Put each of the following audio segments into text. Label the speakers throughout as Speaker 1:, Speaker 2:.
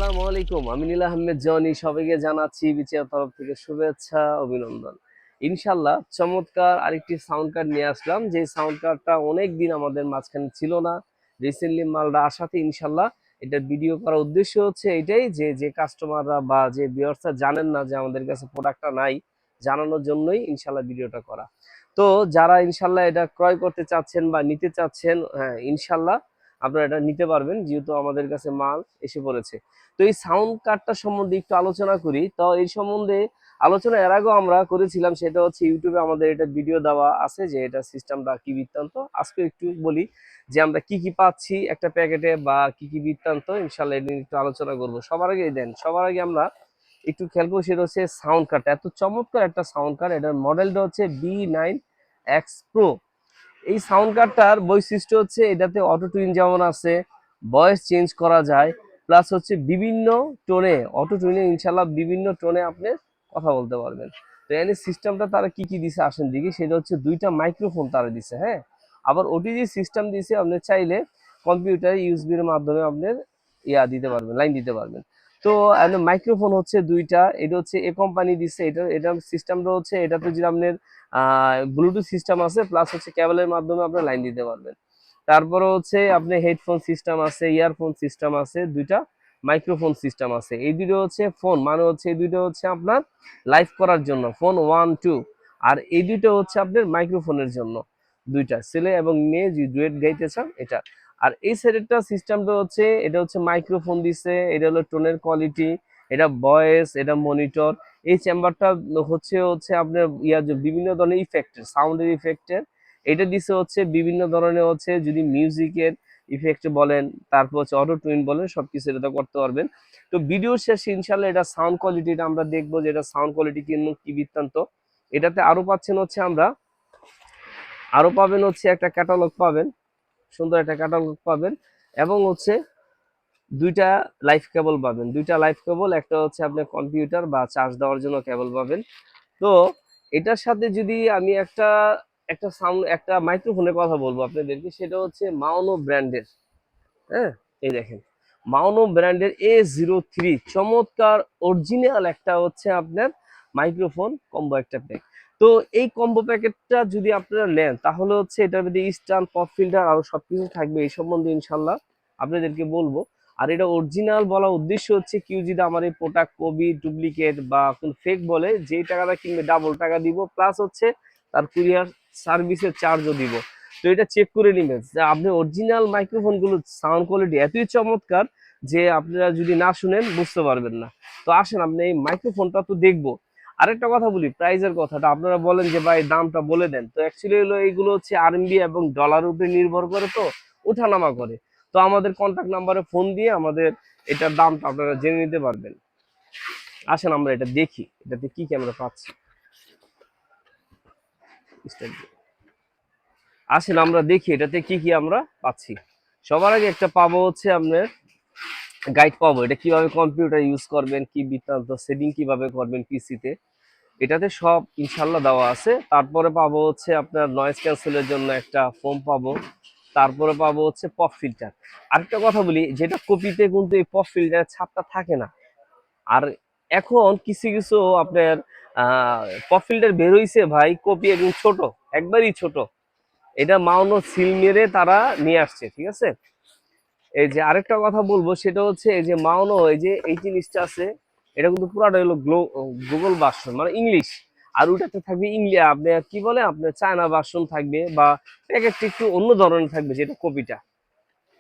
Speaker 1: আসসালামু আলাইকুম। আমি নীলা আহমেদ জনি। সবাইকে জানাচ্ছি বিচিআর তরফ থেকে শুভেচ্ছা, অভিনন্দন। ইনশাআল্লাহ চমৎকার আরেকটি সাউন্ড কার্ড নিয়ে আসলাম। যে সাউন্ড কার্ডটা অনেকদিন আমাদের মাঝখানে ছিল না। রিসেন্টলি মালটা আসাতে ইনশাআল্লাহ এটার ভিডিও করার উদ্দেশ্য হচ্ছে এটাই যে কাস্টমাররা বা যে ভিউয়ার্সরা জানেন না যে আমাদের কাছে প্রোডাক্টটা নাই, জানানোর জন্যই ইনশাআল্লাহ ভিডিওটা করা। তো যারা ইনশাআল্লাহ এটা ক্রয় করতে চাচ্ছেন বা নিতে চাচ্ছেন, হ্যাঁ ইনশাআল্লাহ আপনারা এটা নিতে পারবেন, যেহেতু আমাদের কাছে মাল এসে পড়েছে। তো এই সাউন্ড কার্ডটা সম্বন্ধে একটু আলোচনা করি। তো এই সম্বন্ধে আলোচনা এর আগেও আমরা করেছিলাম, সেটা হচ্ছে ইউটিউবে আমাদের এটা ভিডিও দেওয়া আছে যে এটা সিস্টেমটা কি বৃত্তান্ত। আজকে একটু বলি যে আমরা কি কি পাচ্ছি একটা প্যাকেটে বা কি কি বৃত্তান্ত, ইনশাল্লাহ এটা নিয়ে একটু আলোচনা করবো। সবার আগে আমরা একটু খেয়াল করি, সেটা হচ্ছে সাউন্ড কার্ডটা। এত চমৎকার একটা সাউন্ড কার্ড, এটার মডেলটা হচ্ছে B9X Pro। এই সাউন্ড কার্ডটার বৈশিষ্ট্য হচ্ছে এটাতে অটো টুইন যেমন আছে, ভয়েস চেঞ্জ করা যায়, প্লাস হচ্ছে বিভিন্ন টোনে, অটো টুইনে ইনশাল্লাহ বিভিন্ন টোনে আপনি কথা বলতে পারবেন। তো এখানে সিস্টেমটা তারা কি কি দিছে আসেন দিকে, সেটা হচ্ছে দুইটা মাইক্রোফোন তারা দিছে, হ্যাঁ। আবার ওটিজি সিস্টেম দিছে, আপনি চাইলে কম্পিউটার ইউএসবির মাধ্যমে আপনি দিতে পারবেন, লাইন দিতে পারবেন। তো মাইক্রোফোন হচ্ছে দুইটা, এটা হচ্ছে এ কোম্পানি দিচ্ছে। এটা সিস্টেমটা হচ্ছে এটাতে যদি আপনার ব্লুটুথ সিস্টেম আছে, প্লাস হচ্ছে কেবলের মাধ্যমে আপনি লাইন দিতে পারবেন। তারপরে হচ্ছে আপনি হেডফোন সিস্টেম আছে, ইয়ারফোন সিস্টেম আছে, দুইটা মাইক্রোফোন সিস্টেম আছে। এই দুটো হচ্ছে ফোন, মানে হচ্ছে এই দুটো হচ্ছে আপনার লাইভ করার জন্য ফোন 1 2, আর এই দুটো হচ্ছে আপনার মাইক্রোফোনের জন্য, দুইটা ছেলে এবং মেয়ে যে ডুয়েট গাইতে চান এটা। আর এই সাইডেরটা সিস্টেমটা হচ্ছে এটা হচ্ছে মাইক্রোফোন দিছে, এটা হলো টোনের কোয়ালিটি, এটা ভয়েস, এটা মনিটর। এই চেম্বারটা হচ্ছে হচ্ছে আপনার বিভিন্ন ধরনের ইফেক্টের, সাউন্ডের ইফেক্টের। এটা দিছে হচ্ছে বিভিন্ন ধরনের হচ্ছে যদি মিউজিকের ইফেক্ট বলেন, তারপর হচ্ছে অটো টুইন বলেন, সবকিছু এটা করতে পারবেন। তো ভিডিও শেষে ইনশাল্লাহ এটা সাউন্ড কোয়ালিটিটা আমরা দেখবো যে এটা সাউন্ড কোয়ালিটি কি বৃত্তান্ত। এটাতে আরো পাচ্ছেন হচ্ছে আমরা, আরো পাবেন হচ্ছে একটা ক্যাটালগ পাবেন, সুন্দর একটা ক্যাটালগ পাবেন, এবং হচ্ছে দুইটা লাইভ কেবল পাবেন। দুইটা লাইভ কেবল, একটা হচ্ছে আপনার কম্পিউটার বা চার্জ দেওয়ার জন্য কেবল পাবেন। তো এটার সাথে যদি আমি একটা একটা সাউন্ড একটা মাইক্রোফোনের কথা বলবো আপনাদেরকে, সেটা হচ্ছে মাওনো ব্র্যান্ডের, হ্যাঁ। এই দেখেন মাওনো ব্র্যান্ডের A03, চমৎকার অরিজিনাল একটা হচ্ছে আপনার মাইক্রোফোন কম্বো একটা প্যাক। তো এই কম্বো প্যাকেটটা যদি আপনারা নেন, তাহলে হচ্ছে এটার মধ্যে স্ট্যান্ড, পপ ফিল্টার আরো সবকিছু থাকবে। এই সম্বন্ধে ইনশাল্লাহ আপনাদেরকে বলবো। আর এটা অরিজিনাল বলার উদ্দেশ্য হচ্ছে কেউ যদি আমার এই প্রোডাক্ট কপি, ডুপ্লিকেট বা কোন ফেক বলে, যেই টাকাটা কিনবে ডাবল টাকা দিব, প্লাস হচ্ছে তার কুরিয়ার সার্ভিসের চার্জও দিব। তো এটা চেক করে নিবেন যে আপনি অরিজিনাল মাইক্রোফোন গুলো সাউন্ড কোয়ালিটি এতই চমৎকার যে আপনারা যদি না শুনেন বুঝতে পারবেন না। তো আসেন আপনি এই মাইক্রোফোনটা তো দেখবো। আরেকটা কথা বলি, প্রাইজের কথাটা। আপনারা বলেন যে ভাই দামটা বলে দেন, তো অ্যাকচুয়ালি হলো এইগুলো হচ্ছে আরএমবি এবং ডলার উপরে নির্ভর করে, তো ওঠানামা করে। তো আমাদের কন্ট্যাক্ট নাম্বারে ফোন দিয়ে আমাদের এটার দামটা আপনারা জেনে নিতে পারবেন। আসেন আমরা এটা দেখি, এটাতে কি কি আমরা পাচ্ছি। আসেন আমরা দেখি এটাতে কি কি আমরা পাচ্ছি। সবার আগে একটা পাবো হচ্ছে আপনার গাইড পাবো, এটা কিভাবে কম্পিউটার ইউজ করবেন, কি বৃত্তান্ত, সেটিং কিভাবে করবেন পিসিতে, এটাতে সব ইনশাল্লাহ দেওয়া আছে। তারপরে পাবো হচ্ছে আপনার নয়েজ ক্যান্সেলের জন্য একটা ফোম পাবো। তারপরে পাবো হচ্ছে পপ ফিল্টার। আরেকটা কথা বলি, যেটা কপিতে কিন্তু এই পপ ফিল্টারের ছাপটা থাকে না। আর এখন কিছু কিছু আপনার পপ ফিল্টার বের হইছে ভাই, কপি একদম ছোট, একবারই ছোট। এটা মাউনো সিল মেরে তারা নিয়ে আসছে, ঠিক আছে। এই যে আরেকটা কথা বলবো, সেটা হচ্ছে এই যে মাউনো, এই যে এই জিনিসটা আছে, এটা কিন্তু পুরাটা হলো গুগল ভার্সন, মানে ইংলিশ। আর ওটাতে থাকবে ইংলিশ, আপনার কি বলে আপনার চায়না ভার্সন থাকবে, বা প্যাকেটটা একটু অন্য ধরনের থাকবে, যেটা কপিটা।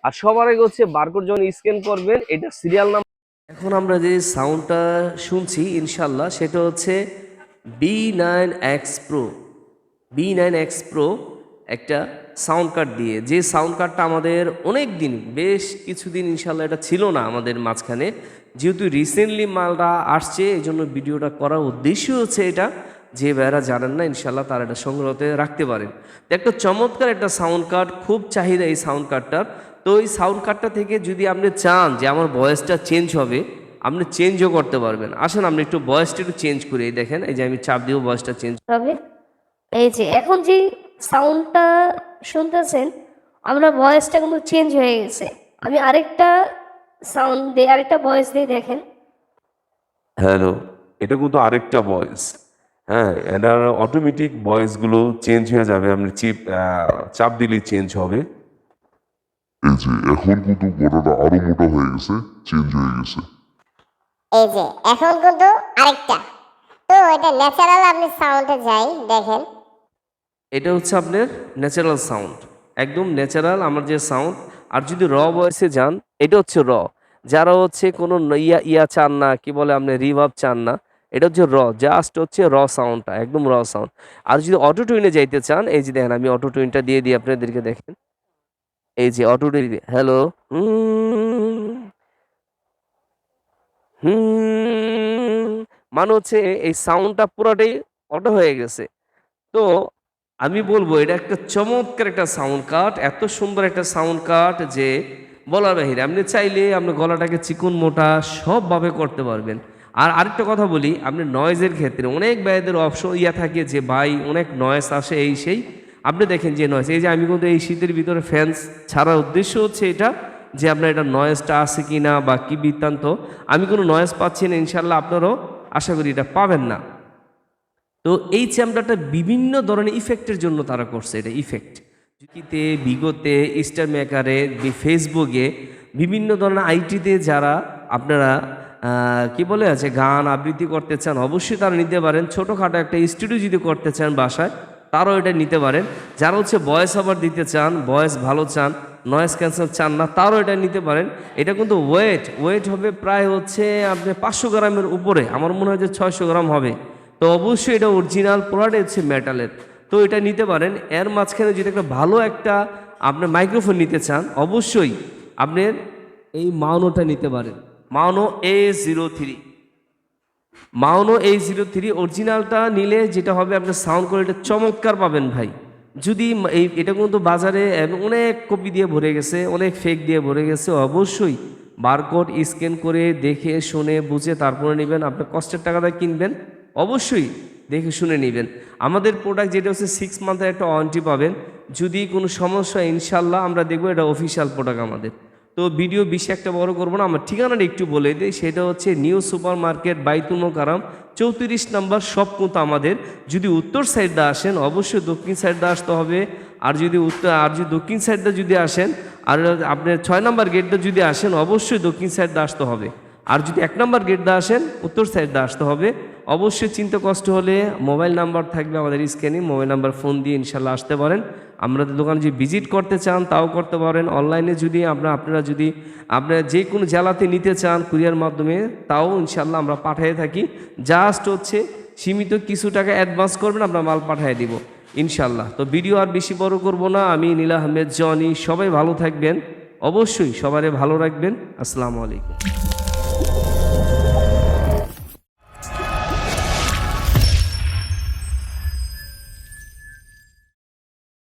Speaker 1: আর সবার আগে হচ্ছে বারকোড যখন স্ক্যান করবেন, এটা সিরিয়াল নাম্বার। এখন আমরা যে সাউন্ডটা শুনছি ইনশাল্লাহ, সেটা হচ্ছে B9X Pro। B9X Pro একটা সাউন্ড কার্ড দিয়ে, যে সাউন্ড কার্ডটা আমাদের অনেক দিন, বেশ কিছুদিন ইনশাল্লাহ এটা ছিল না আমাদের মাঝখানে। যেহেতু রিসেন্টলি মালটা আসছে, এই জন্য ভিডিওটা করার উদ্দেশ্য হচ্ছে এটা, যে ভাইরা জানেন না ইনশাল্লাহ তারা এটা সংগ্রহতে রাখতে পারেন। তো একটা চমৎকার একটা সাউন্ড কার্ড, খুব চাহিদা এই সাউন্ড কার্ডটার। তো এই সাউন্ড কার্ডটা থেকে যদি আপনি চান যে আমার ভয়েসটা চেঞ্জ হবে, আপনি চেঞ্জও করতে পারবেন। আসেন আপনি একটু ভয়েসটা একটু চেঞ্জ করে, এই দেখেন, এই যে আমি চাপ দিব, ভয়েসটা চেঞ্জ
Speaker 2: হবে। এই যে এখন যে সাউন্ডটা শুনতেছেন, আমরা ভয়েসটা কিন্তু চেঞ্জ হয়ে গেছে। আমি আরেকটা সাউন্ড দিয়ে আরেকটা ভয়েস দিয়ে দেখেন।
Speaker 3: হ্যালো, এটা কিন্তু আরেকটা ভয়েস। হ্যাঁ, এটার অটোমেটিক ভয়েসগুলো চেঞ্জ হয়ে যাবে, আপনি চাপ দিলেই চেঞ্জ হবে।
Speaker 4: এই যে এখন কিন্তু গলাটা আরো মোটা হয়ে গেছে, চেঞ্জ হয়ে গেছে।
Speaker 5: এই যে এখন কিন্তু আরেকটা, তো এটা ন্যাচারাল, আপনি সাউন্ডে যাই দেখেন।
Speaker 1: এটা হচ্ছে আপনার ন্যাচারাল সাউন্ড, একদম ন্যাচারাল আমার যে সাউন্ড। আর যদি র ভয়েসে যান, এটা হচ্ছে র। যারা হচ্ছে কোনো ইয়া চান না, কি বলে আপনি রিভার্ব চান না, এটা হচ্ছে র, জাস্ট হচ্ছে র সাউন্ডটা, একদম র সাউন্ড। আর যদি অটো টুইনে যাইতে চান, এই যে দেখেন আমি অটো টুইনটা দিয়ে দিই আপনাদেরকে, দেখেন এই যে অটো টুইন। হ্যালো, মানে হচ্ছে এই সাউন্ডটা পুরোটাই অটো হয়ে গেছে। তো আমি বলবো এটা একটা চমৎকার একটা সাউন্ড কাট, এত সুন্দর একটা সাউন্ড কাট যে বলার বাহিরে। আপনি চাইলে আপনি গলাটাকে চিকন মোটা সবভাবে করতে পারবেন। আর আরেকটা কথা বলি, আপনি নয়েজের ক্ষেত্রে অনেক ভাইদের অপশন থাকে যে ভাই অনেক নয়েজ আসে এই সেই। আপনি দেখেন যে নয়েজ, এই যে আমি কিন্তু এই শীতের ভিতরে ফ্যান ছাড়ার উদ্দেশ্য হচ্ছে এটা, যে আপনার এটা নয়েজটা আছে কি না বা কী বৃত্তান্ত। আমি কোনো নয়েজ পাচ্ছি না, ইনশাল্লাহ আপনারাও আশা করি এটা পাবেন না। তো এই চ্যাম্পটা বিভিন্ন ধরনের ইফেক্টের জন্য তারা করছে, এটা ইফেক্ট ঝুঁকিতে, বিগতে, স্টার মেকারে, ফেসবুকে, বিভিন্ন ধরনের আইটিতে যারা আপনারা কি বলে আছে গান আবৃত্তি করতে চান, অবশ্যই তারা নিতে পারেন। ছোটোখাটো একটা স্টুডিও যদি করতে চান বাসায়, তারাও এটা নিতে পারেন। যারা হচ্ছে ভয়েস ওভার দিতে চান, ভয়েস ভালো চান, নয়েজ ক্যান্সেল চান না, তারও এটা নিতে পারেন। এটা কিন্তু ওয়েট হবে প্রায় হচ্ছে আপনি 500 গ্রামের উপরে, আমার মনে হয় যে 600 গ্রাম হবে। তো অবশ্যই এটা অরিজিনাল, পুরাটাই হচ্ছে মেটালের। তো এটা নিতে পারেন। এর মাঝখানে যদি একটা ভালো একটা আপনার মাইক্রোফোন নিতে চান, অবশ্যই আপনার এই মাউনোটা নিতে পারেন, মাউনো A03। মাউনো A03 অরিজিনালটা নিলে যেটা হবে, আপনার সাউন্ড কোয়ালিটি চমৎকার পাবেন ভাই। যদি এটা কিন্তু বাজারে অনেক কপি দিয়ে ভরে গেছে, অনেক ফেক দিয়ে ভরে গেছে। অবশ্যই বারকোড স্ক্যান করে দেখে শুনে বুঝে তারপরে নেবেন। আপনি কষ্টের টাকাটা কিনবেন, অবশ্যই দেখে শুনে নেবেন। আমাদের প্রোডাক্ট যেটা হচ্ছে 6 মান্থের একটা ওয়ারেন্টি পাবেন। যদি কোনো সমস্যা ইনশাল্লাহ আমরা দেখবো, এটা অফিসিয়াল প্রোডাক্ট আমাদের। তো ভিডিও বেশি একটা বড় করবো না, আমার ঠিকানাটা একটু বলে দিই। সেটা হচ্ছে নিউ সুপার মার্কেট, বাইতুল মোকাররম 34 নম্বর শপ কিন্তু আমাদের। যদি উত্তর সাইডটা আসেন, অবশ্যই দক্ষিণ সাইডটা আসতে হবে। আর যদি দক্ষিণ সাইডটা যদি আসেন, আর আপনার 6 নম্বর গেটটা যদি আসেন, অবশ্যই দক্ষিণ সাইডটা আসতে হবে। আর যদি 1 নম্বর গেটটা আসেন, উত্তর সাইডটা আসতে হবে। অবশ্যই চিন্তা কষ্ট হলে মোবাইল নাম্বার থাকবে আমাদের স্ক্যানে, মোবাইল নাম্বার ফোন দিয়ে ইনশাল্লাহ আসতে পারেন। আমাদের দোকানে যদি ভিজিট করতে চান তাও করতে পারেন। অনলাইনে যদি আপনারা যদি যে কোনো জেলাতে নিতে চান কুরিয়ার মাধ্যমে, তাও ইনশাল্লাহ আমরা পাঠিয়ে থাকি। জাস্ট হচ্ছে সীমিত কিছু টাকা অ্যাডভান্স করবেন, আমরা মাল পাঠিয়ে দিব ইনশাল্লাহ। তো ভিডিও আর বেশি বড় করব না, আমি নীলা আহমেদ জনি। সবাই ভালো থাকবেন, অবশ্যই সবারে ভালো রাখবেন। আসসালামু আলাইকুম।